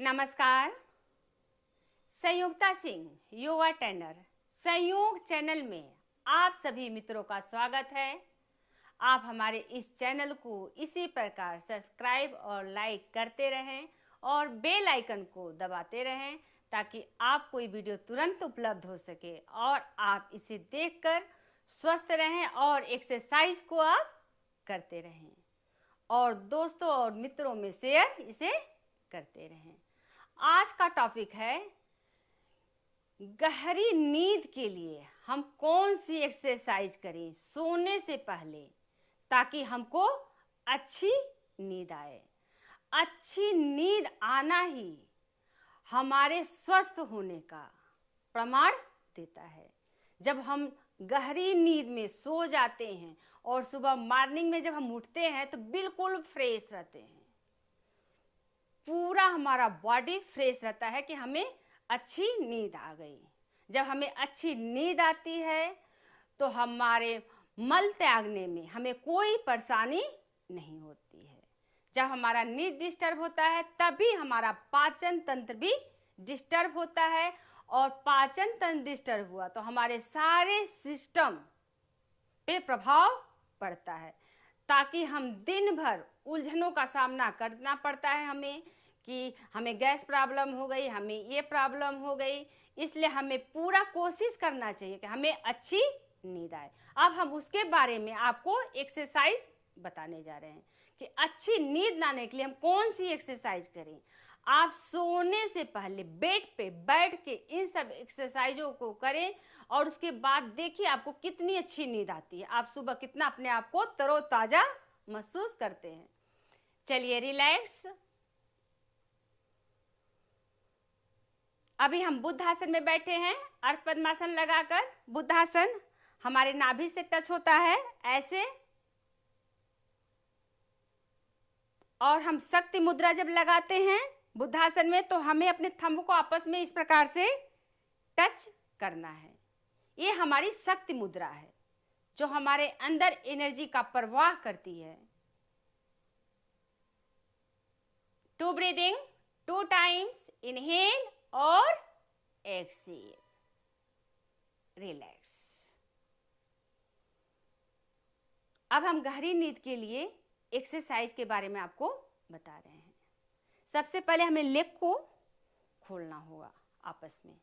नमस्कार। संयुक्ता सिंह योगा ट्रेनर संयोग चैनल में आप सभी मित्रों का स्वागत है। आप हमारे इस चैनल को इसी प्रकार सब्सक्राइब और लाइक करते रहें और बेल आइकन को दबाते रहें ताकि आपको ये वीडियो तुरंत उपलब्ध हो सके और आप इसे देखकर स्वस्थ रहें और एक्सरसाइज को आप करते रहें और दोस्तों और मित्रों में शेयर इसे करते रहें। आज का टॉपिक है गहरी नींद के लिए हम कौन सी एक्सरसाइज करें सोने से पहले ताकि हमको अच्छी नींद आए। अच्छी नींद आना ही हमारे स्वस्थ होने का प्रमाण देता है। जब हम गहरी नींद में सो जाते हैं और सुबह मॉर्निंग में जब हम उठते हैं तो बिल्कुल फ्रेश रहते हैं, पूरा हमारा बॉडी फ्रेश रहता है कि हमें अच्छी नींद आ गई। जब हमें अच्छी नींद आती है तो हमारे मल त्यागने में हमें कोई परेशानी नहीं होती है। जब हमारा नींद डिस्टर्ब होता है तभी हमारा पाचन तंत्र भी डिस्टर्ब होता है और पाचन तंत्र डिस्टर्ब हुआ तो हमारे सारे सिस्टम पे प्रभाव पड़ता है, ताकि हम दिन भर उलझनों का सामना करना पड़ता है हमें कि हमें गैस प्रॉब्लम हो गई, हमें ये प्रॉब्लम हो गई। इसलिए हमें पूरा कोशिश करना चाहिए कि हमें अच्छी नींद आए। अब हम उसके बारे में आपको एक्सरसाइज बताने जा रहे हैं कि अच्छी नींद लाने के लिए हम कौन सी एक्सरसाइज करें। आप सोने से पहले बेड पे बैठ के इन सब एक्सरसाइजों को करें और उसके बाद देखिए आपको कितनी अच्छी नींद आती है। आप सुबह कितना अपने आप को तरोताजा महसूस करते हैं। चलिए रिलैक्स। अभी हम बुद्धासन में बैठे हैं, अर्ध पद्मासन लगाकर। बुद्धासन हमारे नाभि से टच होता है ऐसे, और हम शक्ति मुद्रा जब लगाते हैं बुद्धासन में तो हमें अपने थंब को आपस में इस प्रकार से टच करना है। ये हमारी शक्ति मुद्रा है जो हमारे अंदर एनर्जी का प्रवाह करती है। 2 ब्रीदिंग 2 टाइम्स, इनहेल और एक्सहेल। रिलैक्स। अब हम गहरी नींद के लिए एक्सरसाइज के बारे में आपको बता रहे हैं। सबसे पहले हमें लेग को खोलना होगा आपस में।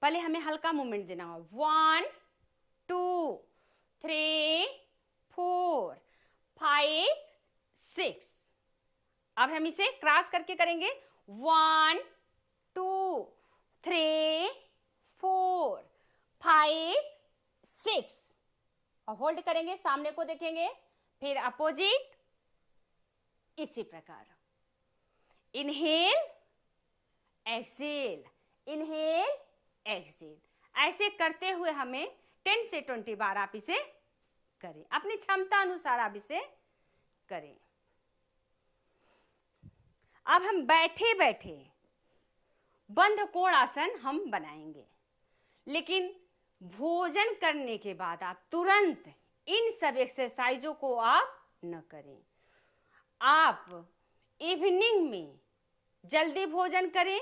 पहले हमें हल्का मूवमेंट देना होगा। 1 2 3 4 5 6। अब हम इसे क्रॉस करके करेंगे। 1 2 3 4 5 6 और होल्ड करेंगे, सामने को देखेंगे, फिर अपोजिट इसी प्रकार। Inhale exhale, inhale exhale. ऐसे करते हुए हमें 10 से 20 बार आप इसे करें। अपनी क्षमता अनुसार आप इसे करें। अब हम बैठे बैठे बंध कोण आसन हम बनाएंगे, लेकिन भोजन करने के बाद आप तुरंत इन सब एक्सरसाइजों को आप न करें। आप इवनिंग में जल्दी भोजन करें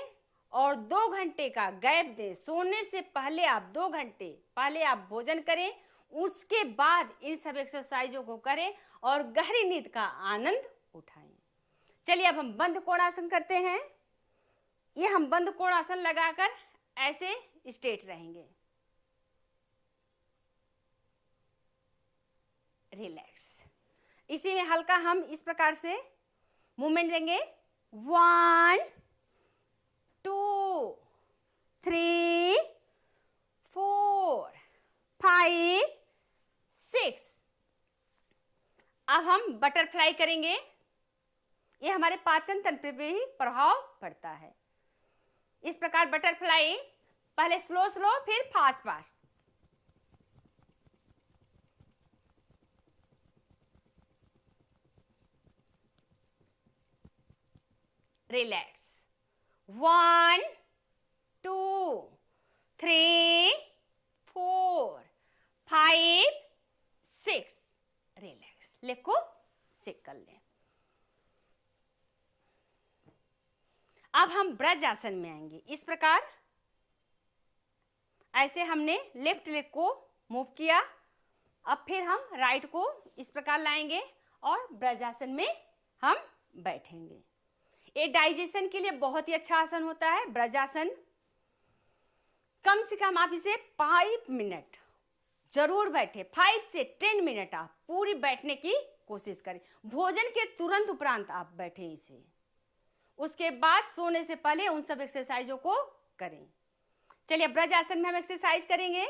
और 2 घंटे का गैप दें। सोने से पहले आप 2 घंटे पहले आप भोजन करें, उसके बाद इन सब एक्सरसाइजों को करें और गहरी नींद का आनंद उठाएं। चलिए अब हम बंध कोणासन करते हैं। ये हम बंध कोणासन लगाकर ऐसे स्ट्रेट रहेंगे। रिलैक्स। इसी में हल्का हम इस प्रकार से मूवमेंट देंगे। 1 2 3 4 5 6। अब हम बटरफ्लाई करेंगे। ये हमारे पाचन तंत्र पे भी प्रभाव पड़ता है। इस प्रकार बटरफ्लाई, पहले स्लो स्लो फिर fast fast. Relax. 1 2 3 4 5 6। Relax. Leg को सेक कर लें। अब हम ब्रजासन में आएंगे। इस प्रकार ऐसे हमने लेफ्ट लेग को मूव किया। अब फिर हम राइट को इस प्रकार लाएंगे और ब्रजासन में हम बैठेंगे। ये डाइजेशन के लिए बहुत ही अच्छा आसन होता है ब्रजासन। कम से कम आप इसे 5 मिनट जरूर बैठे। 5 से 10 मिनट आप पूरी बैठने की कोशिश करें। भोजन के तुरंत उपरांत आप बैठे इसे। उसके बाद सोने से पहले उन सब एक्सरसाइजों को करें। चलिए ब्रजासन में हम एक्सरसाइज करेंगे।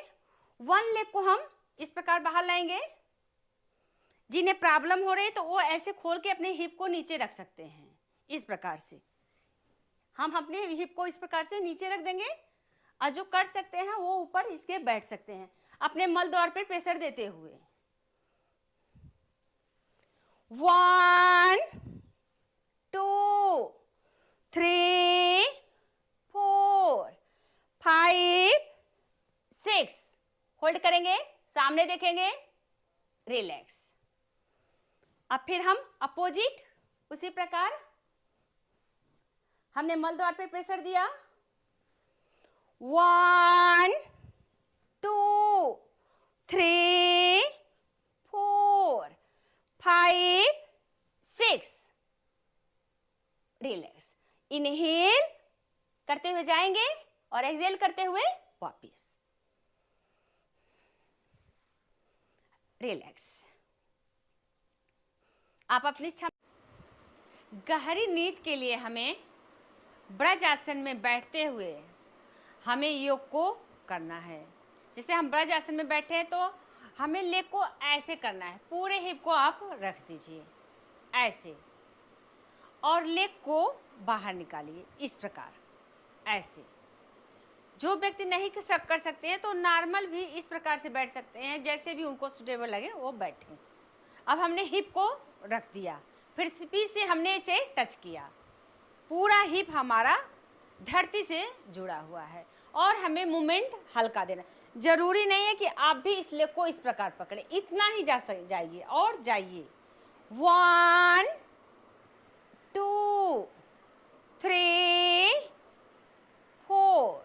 वन लेग को हम इस प्रकार बाहर लाएंगे। जिन्हें प्रॉब्लम हो रही है तो वो ऐसे खोल के अपने हिप को नीचे रख सकते हैं। इस प्रकार से हम अपने हिप को इस प्रकार से नीचे रख देंगे और जो कर सकते हैं वो ऊपर इसके बैठ सकते हैं अपने मल द्वार पर प्रेशर देते हुए। 1 2 3 4 5 6 होल्ड करेंगे, सामने देखेंगे, रिलैक्स। अब फिर हम अपोजिट उसी प्रकार हमने मल द्वार पे प्रेशर दिया। 1 2 3 4 5 6 रिलैक्स। इनहेल करते हुए जाएंगे और एक्सहेल करते हुए वापिस रिलैक्स। आप अपनी गहरी नींद के लिए हमें ब्रजासन में बैठते हुए हमें योग को करना है। जैसे हम ब्रजासन में बैठे हैं तो हमें लेग को ऐसे करना है। पूरे हिप को आप रख दीजिए ऐसे और लेग को बाहर निकालिए इस प्रकार ऐसे। जो व्यक्ति नहीं कर सकते हैं तो नॉर्मल भी इस प्रकार से बैठ सकते हैं, जैसे भी उनको सुटेबल लगे वो बैठें। अब हमने हिप को रख दिया, फिर पीठ से हमने इसे टच किया। पूरा हिप हमारा धरती से जुड़ा हुआ है और हमें मूवमेंट हल्का देना। जरूरी नहीं है कि आप भी इस लेग को इस प्रकार पकड़े, इतना ही जाइए और जाइए। 1 2 3 4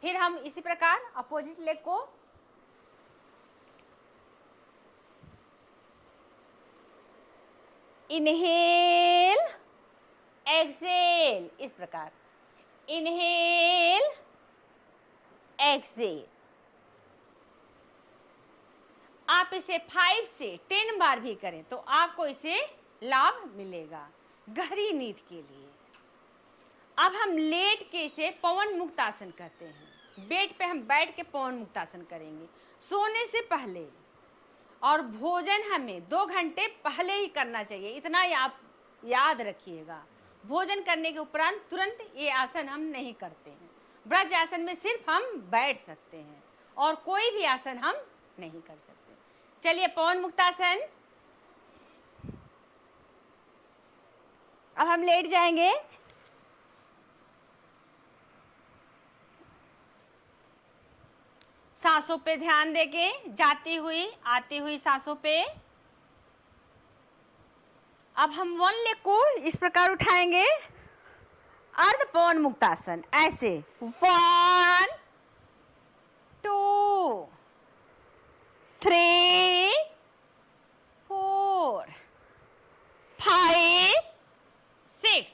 फिर हम इसी प्रकार अपोजिट लेग को इनहेल एक्सहेल इस प्रकार, इनहेल एक्सहेल। आप इसे 5 से 10 बार भी करें तो आपको इसे लाभ मिलेगा गहरी नींद के लिए। अब हम लेट के इसे पवन मुक्त आसन करते हैं। बेड पे हम बैठ के पवन मुक्त आसन करेंगे सोने से पहले, और भोजन हमें 2 घंटे पहले ही करना चाहिए। इतना आप याद रखिएगा। भोजन करने के उपरांत तुरंत ये आसन हम नहीं करते हैं। ब्रज आसन में सिर्फ हम बैठ सकते हैं और कोई भी आसन हम नहीं कर सकते। चलिए पवन मुक्तासन। अब हम लेट जाएंगे। सांसों पे ध्यान देके, जाती हुई आती हुई सांसों पे। अब हम वन लेग को इस प्रकार उठाएंगे, अर्ध पवन मुक्तासन ऐसे। 1 2 3 4 5 6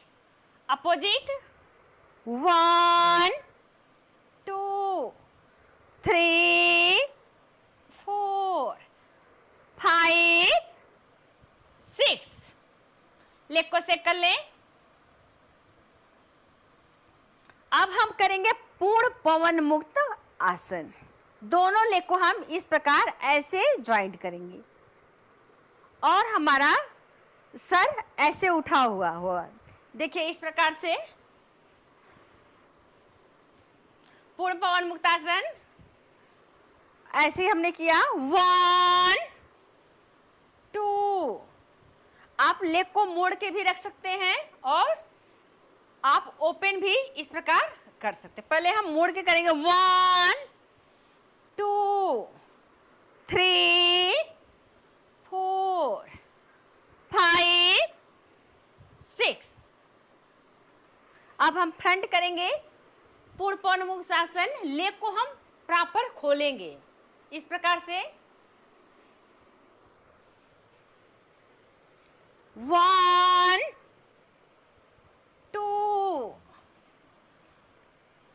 अपोजिट। 1 2 3 4 5 6 लेग को सेक कर लें। अब हम करेंगे पूर्ण पवन मुक्त आसन। दोनों लेग को हम इस प्रकार ऐसे ज्वाइंट करेंगे और हमारा सर ऐसे उठा हुआ होगा। देखिए इस प्रकार से पूर्ण पवन मुक्त आसन ऐसे हमने किया। 1 2 आप लेग को मोड़ के भी रख सकते हैं और आप ओपन भी इस प्रकार कर सकते हैं। पहले हम मोड़ के करेंगे। 1 2 3 4 5 6 अब हम फ्रंट करेंगे पूर्ण पवनमुक्तासन। लेग को हम प्रॉपर खोलेंगे इस प्रकार से। 1 2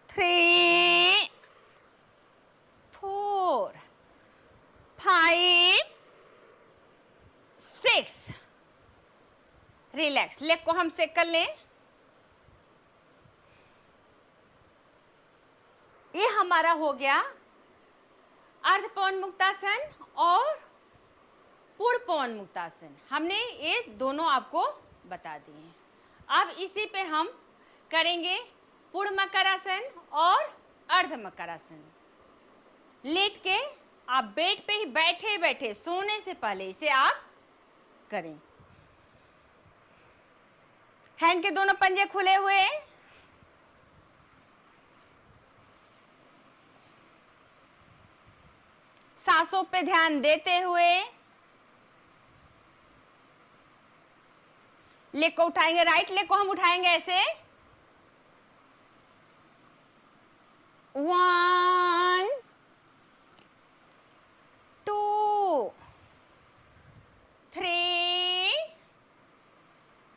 3 4 5 6। रिलैक्स। लेग को हम सेक कर लें। ये हमारा हो गया अर्ध पवनमुक्तासन और पूर्ण पवनमुक्तासन। हमने ये दोनों आपको बता दिए। अब इसी पे हम करेंगे पूर्ण मकरासन और अर्ध मकरासन। लेट के आप बेड पे ही बैठे बैठे सोने से पहले इसे आप करें। हैंड के दोनों पंजे खुले हुए, सांसों पे ध्यान देते हुए लेग को उठाएंगे। राइट लेग को हम उठाएंगे ऐसे। 1 2 3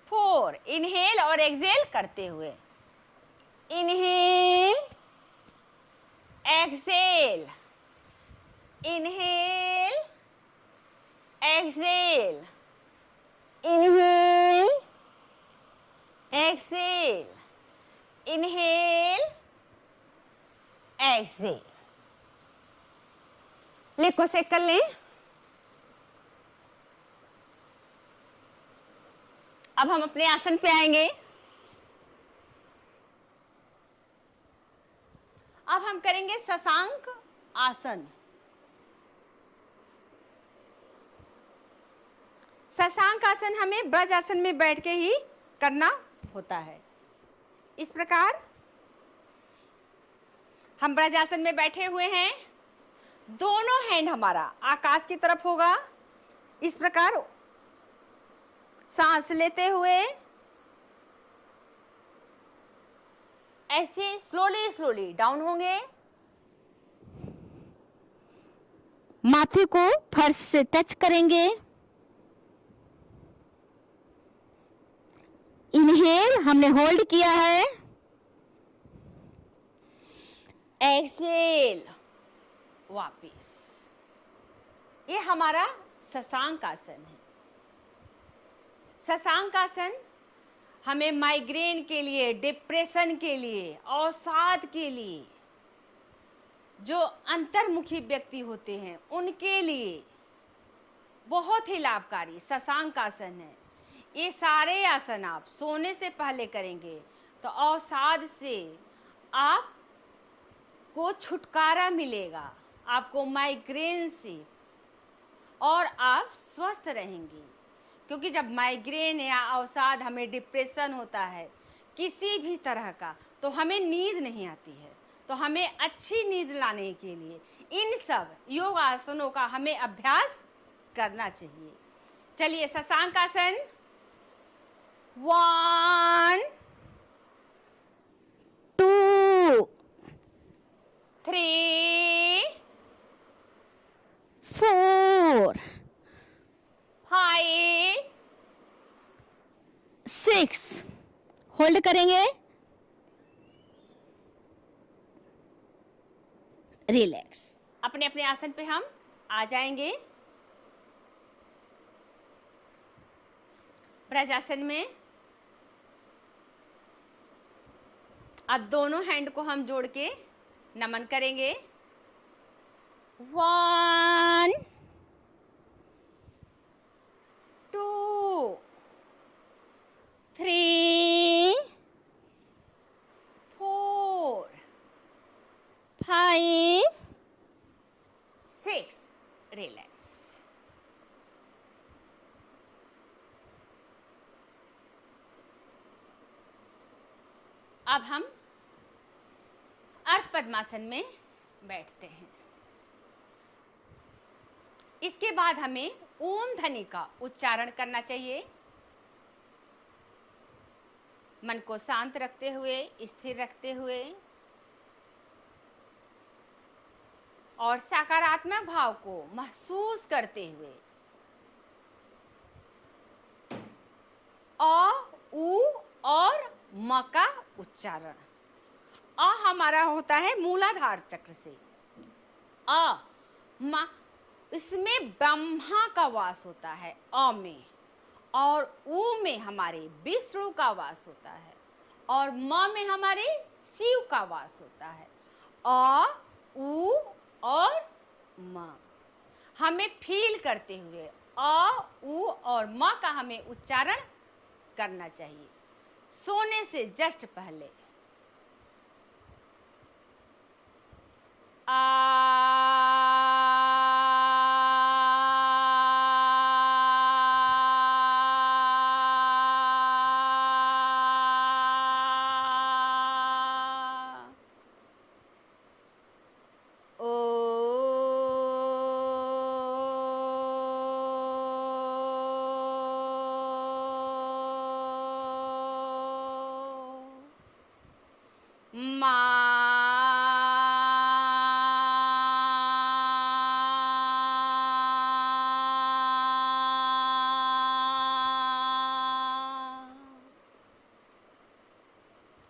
4। इनहेल और एक्सहेल करते हुए। Inhale exhale, inhale exhale, inhale exhale, inhale exhale. Leg को सेक कर लें। अब हम अपने आसन पे आएंगे। अब हम करेंगे शशांक आसन। शशांक आसन हमें ब्रज आसन में बैठ के ही करना होता है। इस प्रकार हम ब्रज आसन में बैठे हुए हैं। दोनों हैंड हमारा आकाश की तरफ होगा। इस प्रकार सांस लेते हुए ऐसे स्लोली स्लोली डाउन होंगे। माथे को फर्श से टच करेंगे। इनहेल हमने होल्ड किया है। एक्सहेल वापिस। ये हमारा शशांक आसन है। शशांक आसन हमें माइग्रेन के लिए, डिप्रेशन के लिए, अवसाद के लिए, जो अंतर्मुखी व्यक्ति होते हैं उनके लिए बहुत ही लाभकारी शशांक आसन है। ये सारे आसन आप सोने से पहले करेंगे तो अवसाद से आपको छुटकारा मिलेगा, आपको माइग्रेन से, और आप स्वस्थ रहेंगे। क्योंकि जब माइग्रेन या अवसाद, हमें डिप्रेशन होता है किसी भी तरह का, तो हमें नींद नहीं आती है। तो हमें अच्छी नींद लाने के लिए इन सब योग आसनों का हमें अभ्यास करना चाहिए। चलिए शशांक आसन। 1 2 3 4 5 6। होल्ड करेंगे। रिलैक्स। अपने अपने आसन पे हम आ जाएंगे। ब्रजासन में अब दोनों हैंड को हम जोड़ के नमन करेंगे। 1 2 3 4 5 6। रिलैक्स। अब हम अर्ध पद्मासन में बैठते हैं। इसके बाद हमें ओम ध्वनि का उच्चारण करना चाहिए। मन को शांत रखते हुए, स्थिर रखते हुए और सकारात्मक भाव को महसूस करते हुए अ, उ और म का उच्चारण। अ हमारा होता है मूलाधार चक्र से। अ म इसमें ब्रह्मा का वास होता है अ में, और उ में हमारे विष्णु का वास होता है, और म में हमारे शिव का वास होता है। अ, उ और म हमें फील करते हुए अ, उ और म का हमें उच्चारण करना चाहिए सोने से जस्ट पहले।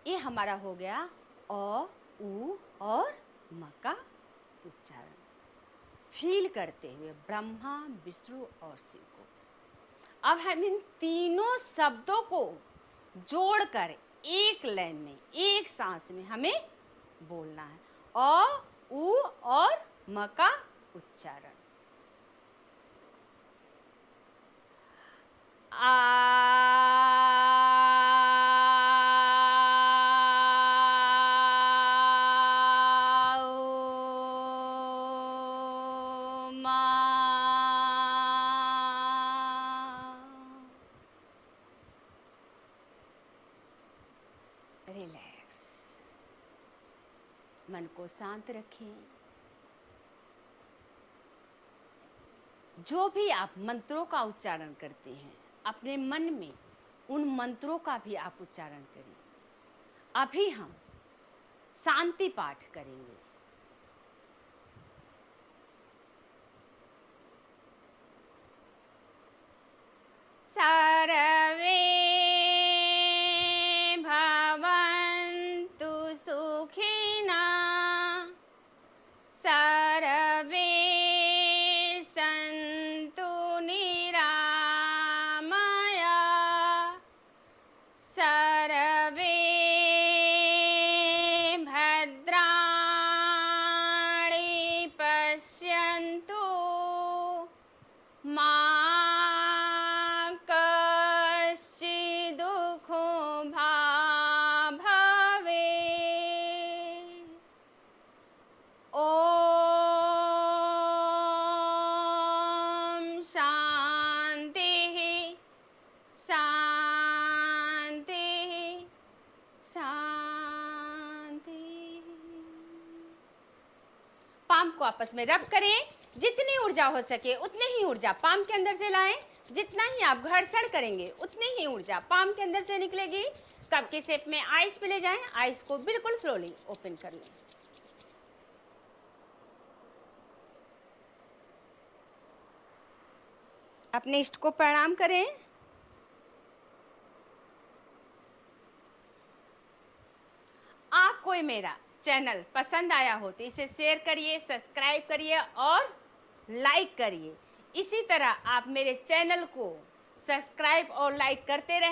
ये हमारा हो गया अ, उ और म का उच्चारण फील करते हुए ब्रह्मा, विष्णु और शिव को। अब हम इन तीनों शब्दों को जोड़कर एक लय में, एक सांस में हमें बोलना है अ, उ और म का उच्चारण। रिलैक्स, मन को शांत रखें। जो भी आप मंत्रों का उच्चारण करते हैं अपने मन में उन मंत्रों का भी आप उच्चारण करें। अभी हम शांति पाठ करेंगे। सर्वे भवन्तु सुखिनः, सर्वे सन्तु निरामयाः, सर्वे भद्राणि पश्यन्तु, मा कश्चित् दुःखो भवेत्। ॐ शान्तिः शान्तिः शान्तिः। पाम को आपस में रब करें। जितनी ऊर्जा हो सके उतनी ही ऊर्जा पाम के अंदर से लाएं। जितना ही आप घर्षण करेंगे उतनी ही ऊर्जा पाम के अंदर से निकलेगी। कप की शेप में आइस पे ले जाएं। आइस को बिल्कुल स्लोली ओपन कर लें। अपने इष्ट को प्रणाम करें। आपको मेरा चैनल पसंद आया हो तो इसे शेयर करिए, सब्सक्राइब करिए और लाइक करिए। इसी तरह आप मेरे चैनल को सब्सक्राइब और लाइक करते रहें।